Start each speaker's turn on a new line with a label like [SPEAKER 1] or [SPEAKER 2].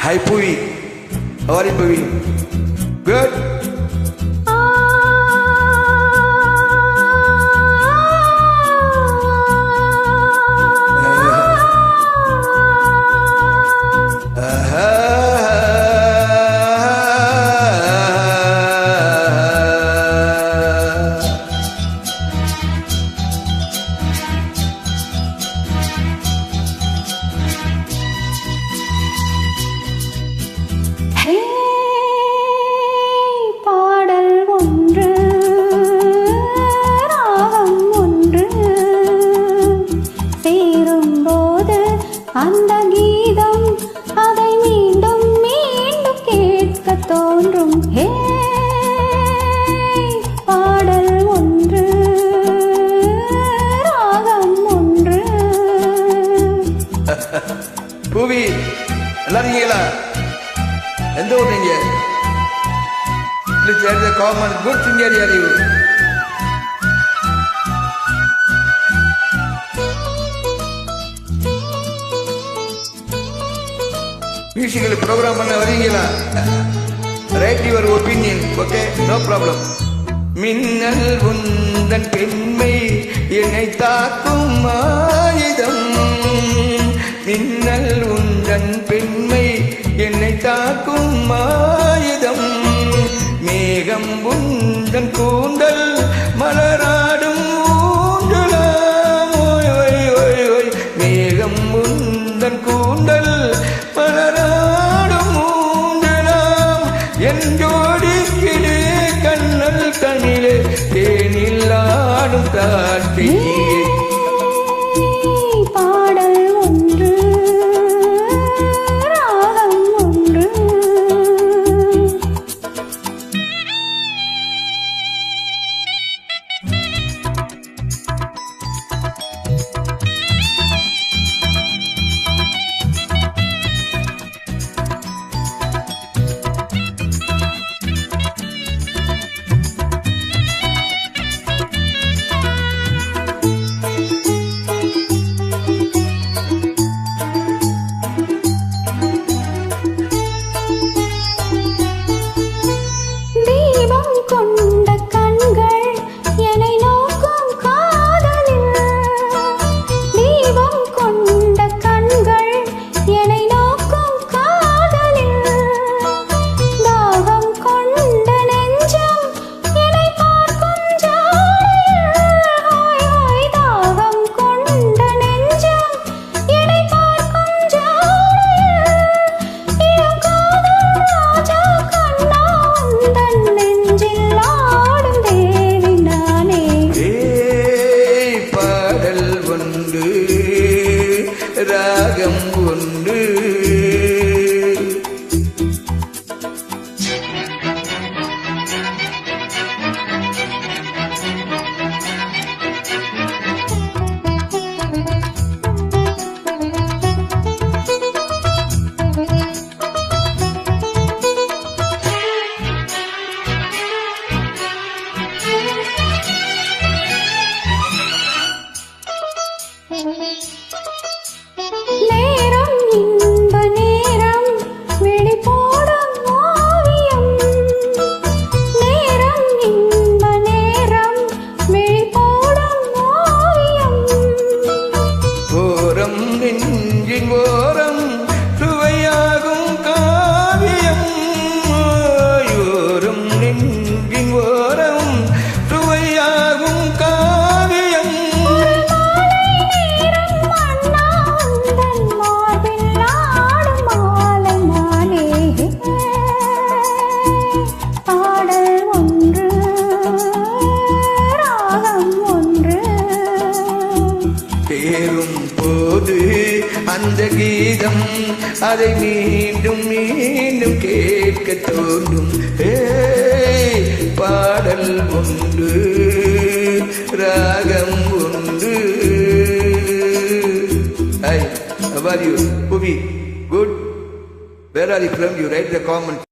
[SPEAKER 1] Hi Puvi. How are you, Puvi? Good?
[SPEAKER 2] அந்த கீதம் அதை மீண்டும் மீண்டும் கேட்க தோன்றும். பாடல் ஒன்று, ராகம் ஒன்று.
[SPEAKER 1] பூவி, நல்லா இருக்கீங்களா? எந்த ஊர் நீங்க? Please share the comment. Good singer are you? Musical programme பண்ண வரீங்களா? Right your opinion. Okay, no problem. மின்னல் உந்தன் பெண்மை என்னை தாக்கும் ஆயுதம். மின்னல் உந்தன் பெண்மை என்னை தாக்கும் ஆயுதம். மேகம் உந்தன் கூந்தல் மலராடும் ஊஞ்சலாம். மேகம் உந்தன் கூந்தல் மலராடும் ஊஞ்சலாம். என் ஜோடிக்கிடு கண்ணல் கண்ணிலே தேனில் ஆடும் கார்த்திகை.
[SPEAKER 2] பாடல் ஒன்று, ராகம் ஒன்று. கொண்ட கண்கள் என்னை நோக்கும் காதலில். தீபம் கொண்ட கண்கள் என்னை நோக்கும் காதலில். தாகம் கொண்ட நெஞ்சம் என்னை பார்க்கும் ஜாடையில். தாகம் கொண்ட நெஞ்சம் என்னை பார்க்கும் ஜாடையில். இளம் காதல் ராஜா கண்ணா உந்தன் நெஞ்சில் ஆடும் தேவி நானே.
[SPEAKER 1] பாடல் ஒன்று, ராகம் ஒன்று.
[SPEAKER 2] நேரம் இன்ப நேரம் விழி போடும் ஓவியம். நேரம் இன்ப நேரம் விழி போடும் ஓவியம்.
[SPEAKER 1] ஓரம் நெஞ்சின் ஓரம் சுவையாகும் காவியம். ஓரம் நெஞ்சின் ஓரம் சுவையாகும் காவியம்.
[SPEAKER 2] பாடல் ஒன்று, ராகம் ஒன்று.
[SPEAKER 1] தேரும் போது அந்த கீதம் அதை மீண்டும் மீண்டும் கேட்க தோன்றும். பாடல் ஒன்று, ராகம் ஒன்று. Hi, how are you? Puvi, good? Where are you from? You write the comment.